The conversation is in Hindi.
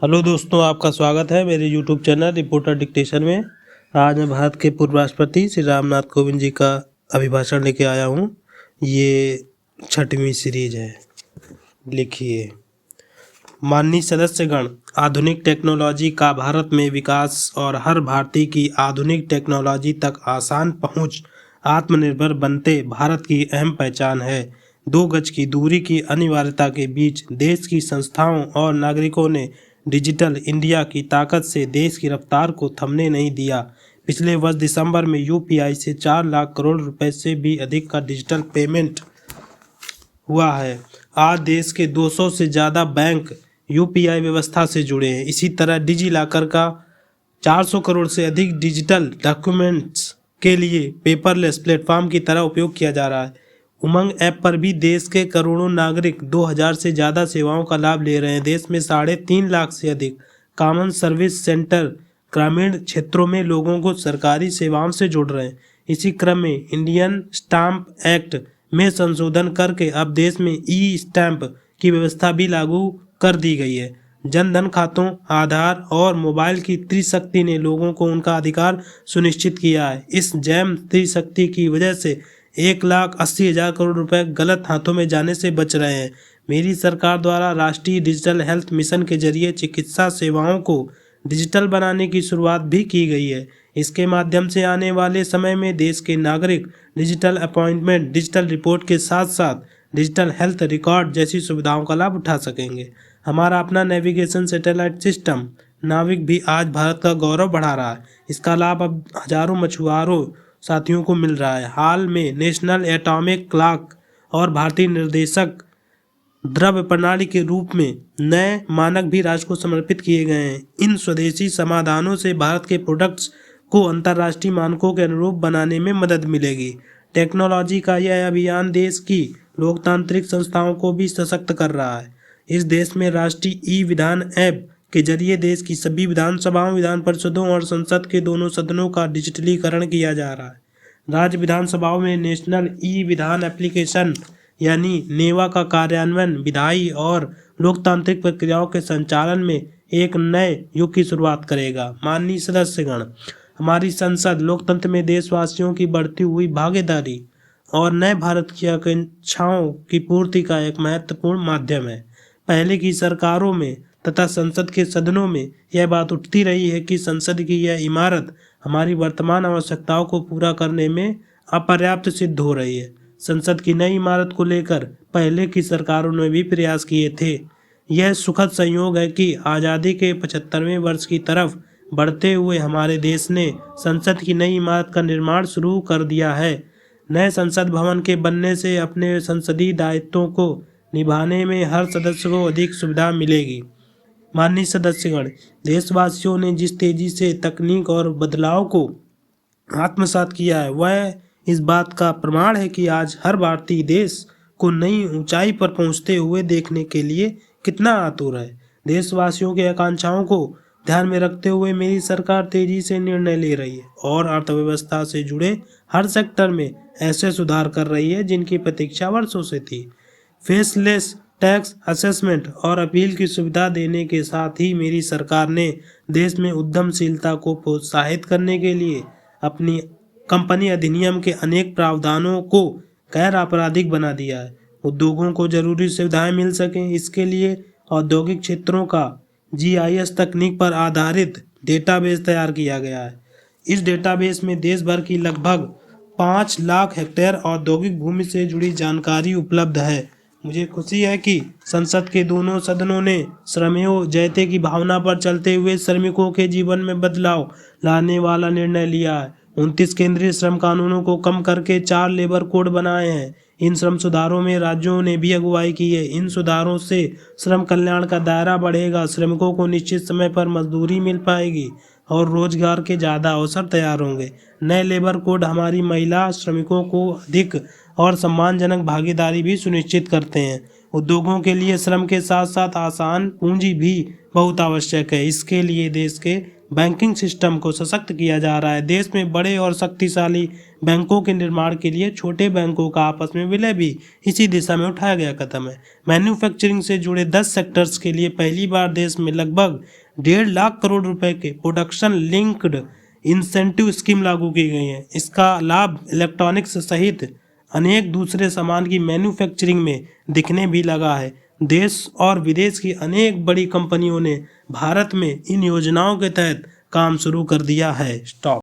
हेलो दोस्तों, आपका स्वागत है मेरे यूट्यूब चैनल रिपोर्टर डिक्टेशन में। आज मैं भारत के पूर्व राष्ट्रपति श्री रामनाथ कोविंद जी का अभिभाषण लेके आया हूँ। ये 6वीं सीरीज है। लिखिए, माननीय सदस्यगण, आधुनिक टेक्नोलॉजी का भारत में विकास और हर भारतीय की आधुनिक टेक्नोलॉजी तक आसान पहुँच आत्मनिर्भर बनते भारत की अहम पहचान है। 2 गज की दूरी की अनिवार्यता के बीच देश की संस्थाओं और नागरिकों ने डिजिटल इंडिया की ताकत से देश की रफ्तार को थमने नहीं दिया। पिछले वर्ष दिसंबर में यूपीआई से 4 लाख करोड़ रुपए से भी अधिक का डिजिटल पेमेंट हुआ है। आज देश के 200 से ज़्यादा बैंक यूपीआई व्यवस्था से जुड़े हैं। इसी तरह डिजी लॉकर का 400 करोड़ से अधिक डिजिटल डॉक्यूमेंट्स के लिए पेपरलेस प्लेटफॉर्म की तरह उपयोग किया जा रहा है। उमंग ऐप पर भी देश के करोड़ों नागरिक 2000 से ज़्यादा सेवाओं का लाभ ले रहे हैं। देश में 3.5 लाख से अधिक कॉमन सर्विस सेंटर ग्रामीण क्षेत्रों में लोगों को सरकारी सेवाओं से जोड़ रहे हैं। इसी क्रम में इंडियन स्टाम्प एक्ट में संशोधन करके अब देश में ई स्टैंप की व्यवस्था भी लागू कर दी गई है। जनधन खातों, आधार और मोबाइल की त्रिशक्ति ने लोगों को उनका अधिकार सुनिश्चित किया है। इस जैम त्रिशक्ति की वजह से 1,80,000 करोड़ रुपए गलत हाथों में जाने से बच रहे हैं। मेरी सरकार द्वारा राष्ट्रीय डिजिटल हेल्थ मिशन के जरिए चिकित्सा सेवाओं को डिजिटल बनाने की शुरुआत भी की गई है। इसके माध्यम से आने वाले समय में देश के नागरिक डिजिटल अपॉइंटमेंट, डिजिटल रिपोर्ट के साथ साथ डिजिटल हेल्थ रिकॉर्ड जैसी सुविधाओं का लाभ उठा सकेंगे। हमारा अपना नेविगेशन सैटेलाइट सिस्टम नाविक भी आज भारत का गौरव बढ़ा रहा है। इसका लाभ अब हजारों मछुआरों साथियों को मिल रहा है। हाल में नेशनल एटॉमिक क्लॉक और भारतीय निर्देशक द्रव्य प्रणाली के रूप में नए मानक भी राष्ट्र को समर्पित किए गए हैं। इन स्वदेशी समाधानों से भारत के प्रोडक्ट्स को अंतर्राष्ट्रीय मानकों के अनुरूप बनाने में मदद मिलेगी। टेक्नोलॉजी का यह अभियान देश की लोकतांत्रिक संस्थाओं को भी सशक्त कर रहा है। इस देश में राष्ट्रीय ई विधान ऐप के जरिए देश की सभी विधानसभाओं, विधान परिषदों और संसद के दोनों सदनों का डिजिटलीकरण किया जा रहा है। राज्य विधानसभाओं में नेशनल ई विधान एप्लीकेशन यानी नेवा का कार्यान्वयन विधायी और लोकतांत्रिक प्रक्रियाओं के संचालन में एक नए युग की शुरुआत करेगा। माननीय सदस्यगण, हमारी संसद लोकतंत्र में देशवासियों की बढ़ती हुई भागीदारी और नए भारत की आकांक्षाओं की पूर्ति का एक महत्वपूर्ण माध्यम है। पहले की सरकारों में तथा संसद के सदनों में यह बात उठती रही है कि संसद की यह इमारत हमारी वर्तमान आवश्यकताओं को पूरा करने में अपर्याप्त सिद्ध हो रही है। संसद की नई इमारत को लेकर पहले की सरकारों ने भी प्रयास किए थे। यह सुखद संयोग है कि आज़ादी के 75वें वर्ष की तरफ बढ़ते हुए हमारे देश ने संसद की नई इमारत का निर्माण शुरू कर दिया है। नए संसद भवन के बनने से अपने संसदीय दायित्वों को निभाने में हर सदस्य को अधिक सुविधा मिलेगी। माननीय सदस्यगण, देशवासियों ने जिस तेजी से तकनीक और बदलाव को आत्मसात किया है वह इस बात का प्रमाण है कि आज हर भारतीय देश को नई ऊंचाई पर पहुंचते हुए देखने के लिए कितना आतुर है। देशवासियों की आकांक्षाओं को ध्यान में रखते हुए मेरी सरकार तेजी से निर्णय ले रही है और अर्थव्यवस्था से जुड़े हर सेक्टर में ऐसे सुधार कर रही है जिनकी प्रतीक्षा वर्षों से थी। फेसलेस टैक्स असेसमेंट और अपील की सुविधा देने के साथ ही मेरी सरकार ने देश में उद्यमशीलता को प्रोत्साहित करने के लिए अपनी कंपनी अधिनियम के अनेक प्रावधानों को गैर आपराधिक बना दिया है। उद्योगों को जरूरी सुविधाएं मिल सकें, इसके लिए औद्योगिक क्षेत्रों का जीआईएस तकनीक पर आधारित डेटाबेस तैयार किया गया है। इस डेटाबेस में देश भर की लगभग 5 लाख हेक्टेयर औद्योगिक भूमि से जुड़ी जानकारी उपलब्ध है। मुझे खुशी है कि संसद के दोनों सदनों ने श्रमेव जयते की भावना पर चलते हुए श्रमिकों के जीवन में बदलाव लाने वाला निर्णय लिया है। 29 केंद्रीय श्रम कानूनों को कम करके 4 लेबर कोड बनाए हैं। इन श्रम सुधारों में राज्यों ने भी अगुवाई की है। इन सुधारों से श्रम कल्याण का दायरा बढ़ेगा, श्रमिकों को निश्चित समय पर मजदूरी मिल पाएगी और रोजगार के ज़्यादा अवसर तैयार होंगे। नए लेबर कोड हमारी महिला श्रमिकों को अधिक और सम्मानजनक भागीदारी भी सुनिश्चित करते हैं। उद्योगों के लिए श्रम के साथ साथ आसान पूंजी भी बहुत आवश्यक है। इसके लिए देश के बैंकिंग सिस्टम को सशक्त किया जा रहा है। देश में बड़े और शक्तिशाली बैंकों के निर्माण के लिए छोटे बैंकों का आपस में विलय भी इसी दिशा में उठाया गया कदम है। मैन्युफैक्चरिंग से जुड़े 10 सेक्टर्स के लिए पहली बार देश में लगभग 1.5 लाख करोड़ रुपए के प्रोडक्शन लिंक्ड इंसेंटिव स्कीम लागू की गई है। इसका लाभ इलेक्ट्रॉनिक्स सहित अनेक दूसरे सामान की मैन्युफैक्चरिंग में दिखने भी लगा है। देश और विदेश की अनेक बड़ी कंपनियों ने भारत में इन योजनाओं के तहत काम शुरू कर दिया है। स्टॉप।